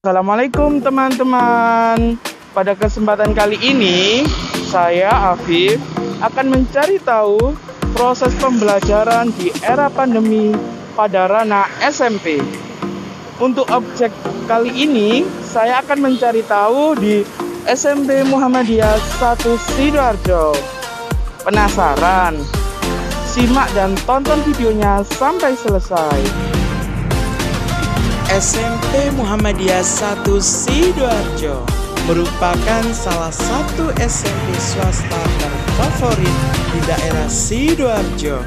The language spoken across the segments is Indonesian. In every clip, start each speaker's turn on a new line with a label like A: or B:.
A: Assalamualaikum teman-teman. Pada kesempatan kali ini, saya Afif akan mencari tahu proses pembelajaran di era pandemi pada ranah SMP. Untuk objek kali ini, saya akan mencari tahu di SMP Muhammadiyah 1 Sidoarjo. Penasaran? Simak dan tonton videonya sampai selesai.
B: SMP Muhammadiyah 1 Sidoarjo merupakan salah satu SMP swasta terfavorit di daerah Sidoarjo.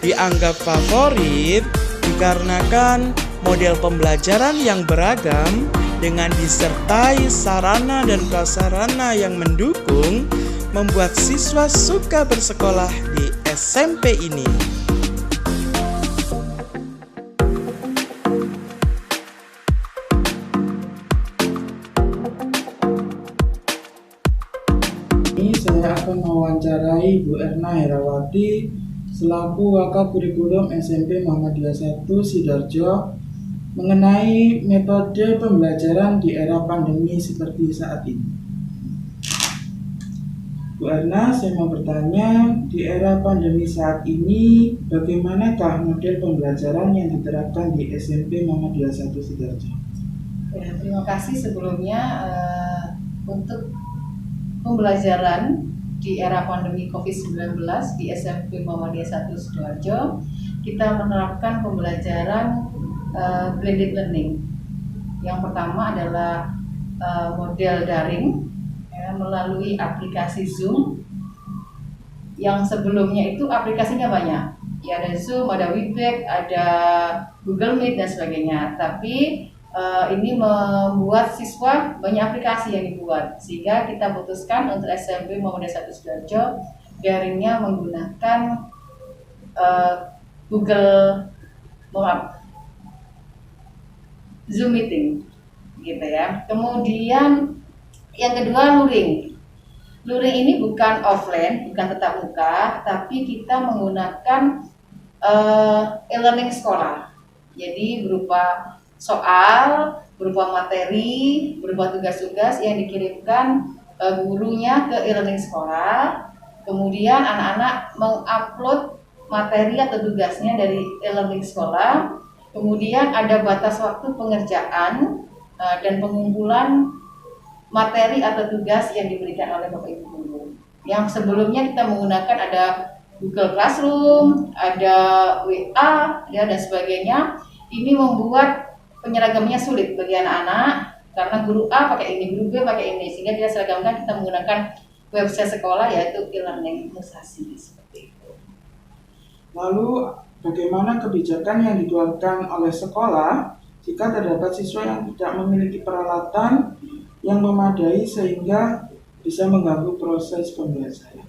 B: Dianggap favorit dikarenakan model pembelajaran yang beragam dengan disertai sarana dan prasarana yang mendukung, membuat siswa suka bersekolah di SMP ini.
C: Saya akan mewawancarai Bu Erna Herawati selaku Wakil Kurikulum SMP Muhammadiyah 1 Sidoarjo mengenai metode pembelajaran di era pandemi seperti saat ini. Bu Erna, saya mau bertanya, di era pandemi saat ini bagaimanakah model pembelajaran yang diterapkan di SMP Muhammadiyah 1 Sidoarjo?
D: Ya, terima kasih sebelumnya untuk pembelajaran di era pandemi COVID-19 di SMP Muhammadiyah 1 Sidoarjo, kita menerapkan pembelajaran blended learning. Yang pertama adalah model daring melalui aplikasi Zoom. Yang sebelumnya itu aplikasinya banyak. Ya, ada Zoom, ada Webex, ada Google Meet dan sebagainya. Tapi ini membuat siswa banyak aplikasi yang dibuat, sehingga kita putuskan untuk SMP Muhammadiyah 1 Sidoarjo daringnya menggunakan Zoom Meeting, gitu ya. Kemudian yang kedua luring. Luring ini bukan offline, bukan tatap muka, tapi kita menggunakan e-learning sekolah. Jadi berupa soal, berupa materi, berupa tugas-tugas yang dikirimkan gurunya ke e-learning sekolah. Kemudian anak-anak mengupload materi atau tugasnya dari e-learning sekolah. Kemudian ada batas waktu pengerjaan dan pengumpulan materi atau tugas yang diberikan oleh Bapak Ibu guru. Yang sebelumnya kita menggunakan ada Google Classroom, ada WA, ya, dan sebagainya. Ini membuat penyeragamnya sulit bagi anak-anak karena guru A pakai ini, guru B pakai ini, sehingga kita seragamkan, kita menggunakan website sekolah yaitu e-learning Musasi seperti itu.
C: Lalu bagaimana kebijakan yang dikeluarkan oleh sekolah jika terdapat siswa yang tidak memiliki peralatan yang memadai sehingga bisa mengganggu proses pembelajaran?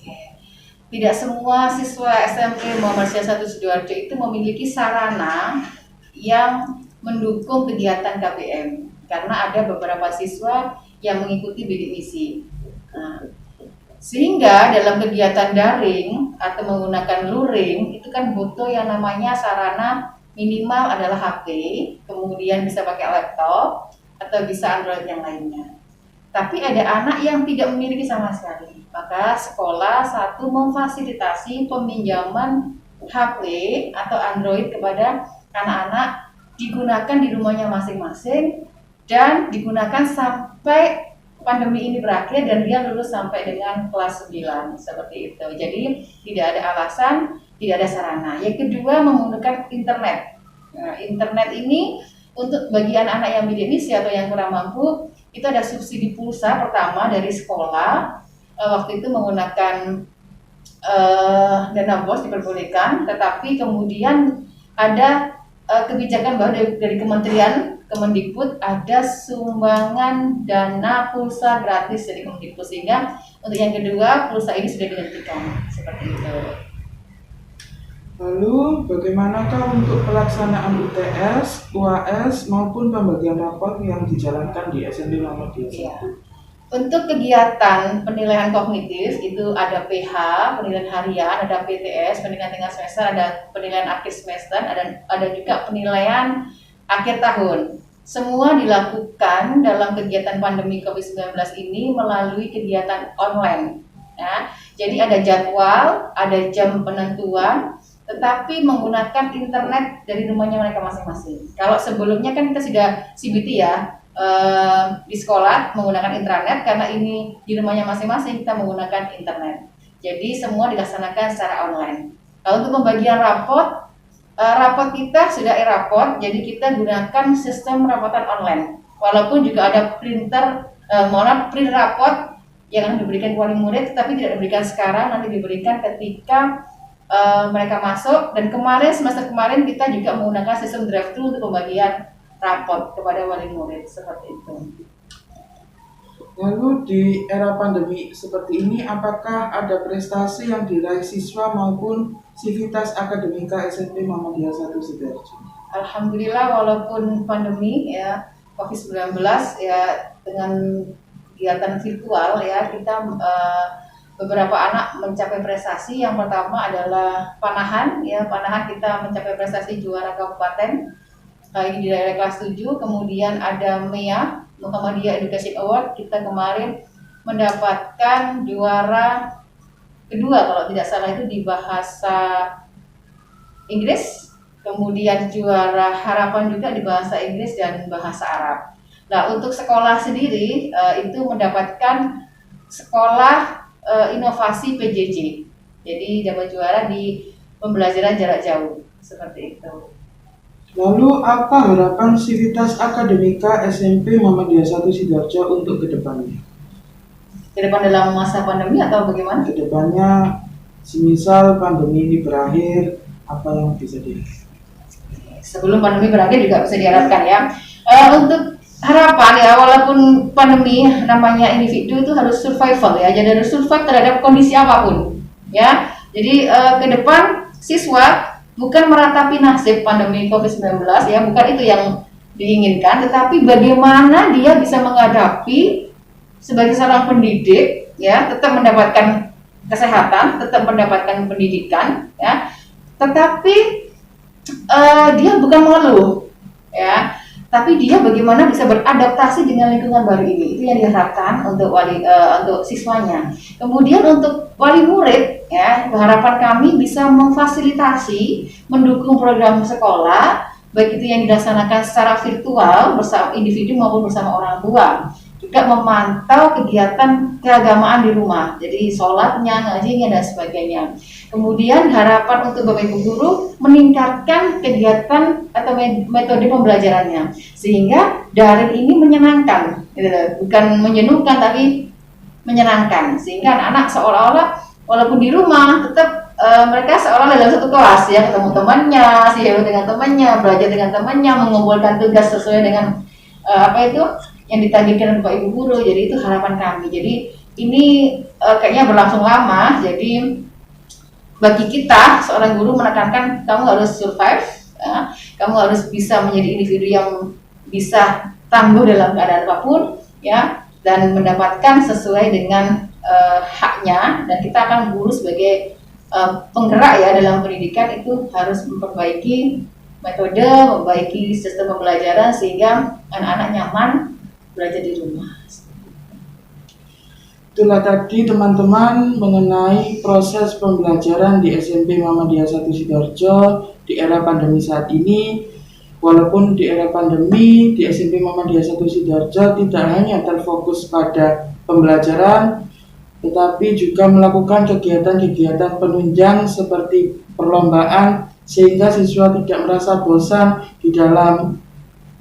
D: Tidak semua siswa SMP Muhammadiyah 1 Sidoarjo itu memiliki sarana yang mendukung kegiatan KBM, karena ada beberapa siswa yang mengikuti bidik misi. Sehingga dalam kegiatan daring atau menggunakan luring itu kan butuh yang namanya sarana minimal adalah HP, kemudian bisa pakai laptop atau bisa Android yang lainnya. Tapi ada anak yang tidak memiliki sama sekali, maka sekolah satu memfasilitasi peminjaman HP atau Android kepada anak-anak, digunakan di rumahnya masing-masing dan digunakan sampai pandemi ini berakhir dan dia lulus sampai dengan kelas 9 seperti itu. Jadi tidak ada alasan, tidak ada sarana. Yang kedua, menggunakan internet. Nah, internet ini untuk bagi anak-anak yang bidik misi atau yang kurang mampu, itu ada subsidi pulsa pertama dari sekolah. Waktu itu menggunakan dana BOS diperbolehkan, tetapi kemudian ada kebijakan baru dari Kementerian Kemendikbud, ada sumbangan dana pulsa gratis dari Kemendikbud, sehingga untuk yang kedua pulsa ini sudah dihentikan seperti itu.
C: Lalu bagaimanakah untuk pelaksanaan UTS, UAS maupun pembagian rapor yang dijalankan di SMP Muhammadiyah 1?
D: Untuk kegiatan penilaian kognitif itu ada PH, penilaian harian, ada PTS, penilaian tengah semester, ada penilaian akhir semester, ada juga penilaian akhir tahun. semua dilakukan dalam kegiatan pandemi COVID-19 ini melalui kegiatan online. Ya. Jadi ada jadwal, ada jam penentuan, tetapi menggunakan internet dari rumahnya mereka masing-masing. Kalau sebelumnya kan kita sudah CBT ya, di sekolah menggunakan intranet, karena ini di rumahnya masing-masing kita menggunakan internet. Jadi semua dilaksanakan secara online. Kalau untuk pembagian rapot kita sudah e-rapot, jadi kita gunakan sistem rapotan online. Walaupun juga ada printer, print rapot yang diberikan wali murid, tetapi tidak diberikan sekarang, nanti diberikan ketika mereka masuk. Dan semester kemarin kita juga menggunakan sistem drive-thru untuk pembagian rapot kepada wali murid, seperti itu.
C: Lalu di era pandemi seperti ini, apakah ada prestasi yang diraih siswa maupun sivitas akademika SMP Muhammadiyah 1 Sidoarjo?
D: Alhamdulillah, walaupun pandemi ya COVID-19 ya, dengan kegiatan virtual ya, kita beberapa anak mencapai prestasi. Yang pertama adalah panahan ya, panahan kita mencapai prestasi juara kabupaten ini di daerah kelas 7. Kemudian ada MEA, Muhammadiyah Education Award, kita kemarin mendapatkan juara kedua kalau tidak salah itu di bahasa Inggris. Kemudian juara harapan juga di bahasa Inggris dan bahasa Arab. Nah, untuk sekolah sendiri itu mendapatkan sekolah inovasi PJJ. Jadi dapat juara di pembelajaran jarak jauh, seperti itu.
C: Lalu apa harapan sivitas akademika SMP Muhammadiyah 1 Sidoarjo untuk kedepannya?
D: Kedepan dalam masa pandemi atau bagaimana?
C: Kedepannya, semisal pandemi ini berakhir, apa yang bisa diharapkan?
D: Sebelum pandemi berakhir juga bisa diharapkan ya. Untuk harapan ya, walaupun pandemi namanya individu itu harus survival ya, jadi harus survive terhadap kondisi apapun ya. Jadi ke depan siswa bukan meratapi nasib pandemi COVID-19 ya, bukan itu yang diinginkan, tetapi bagaimana dia bisa menghadapi sebagai seorang pendidik ya, tetap mendapatkan kesehatan, tetap mendapatkan pendidikan ya, tetapi dia bukan mengeluh ya, tapi dia bagaimana bisa beradaptasi dengan lingkungan baru ini. Itu yang diharapkan untuk untuk siswanya. Kemudian untuk wali murid ya, harapan kami bisa memfasilitasi, mendukung program sekolah, baik itu yang dilaksanakan secara virtual bersama individu maupun bersama orang tua. Juga memantau kegiatan keagamaan di rumah, jadi sholatnya, ngajinya dan sebagainya. Kemudian harapan untuk Bapak Ibu guru meningkatkan kegiatan atau metode pembelajarannya, sehingga daring ini menyenangkan, bukan menjenuhkan tapi menyenangkan, sehingga anak-anak seolah-olah walaupun di rumah tetap mereka seolah dalam satu kelas ya, ketemu temannya, siaran dengan temannya, belajar dengan temannya, mengumpulkan tugas sesuai dengan yang ditagihkan Bapak Ibu guru. Jadi itu harapan kami. Jadi ini kayaknya berlangsung lama. Jadi bagi kita seorang guru menekankan kamu harus survive, ya. Kamu harus bisa menjadi individu yang bisa tangguh dalam keadaan apapun, ya, dan mendapatkan sesuai dengan haknya. Dan kita akan guru sebagai penggerak ya dalam pendidikan itu harus memperbaiki metode, memperbaiki sistem pembelajaran sehingga anak-anak nyaman belajar di rumah.
C: Itulah tadi teman-teman mengenai proses pembelajaran di SMP Muhammadiyah 1 Sidoarjo di era pandemi saat ini. Walaupun di era pandemi di SMP Muhammadiyah 1 Sidoarjo tidak hanya terfokus pada pembelajaran, tetapi juga melakukan kegiatan-kegiatan penunjang seperti perlombaan, sehingga siswa tidak merasa bosan di dalam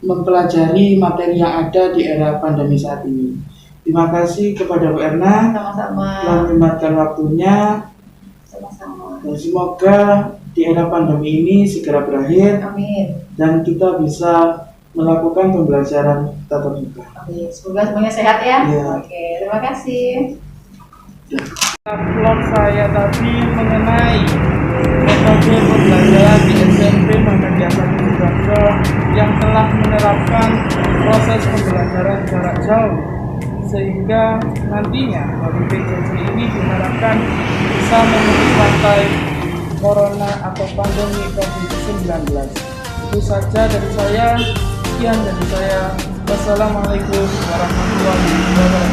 C: mempelajari materi yang ada di era pandemi saat ini. Terima kasih kepada Bu Erna telah menyempatkan waktunya.
D: Sama-sama.
C: Dan semoga di era pandemi ini segera berakhir.
D: Amin.
C: Dan kita bisa melakukan pembelajaran tatap muka.
D: Amin. Semoga semuanya sehat ya.
C: Ya.
D: Oke, terima kasih.
A: Vlog saya tadi mengenai metode pembelajaran di SMP Muhammadiyah 1 Sidoarjo yang telah menerapkan proses pembelajaran jarak jauh, sehingga nantinya melalui PJJ ini diharapkan bisa memutus rantai corona atau pandemi COVID-19. Itu saja dari saya. Sekian dari saya. Wassalamualaikum warahmatullahi wabarakatuh.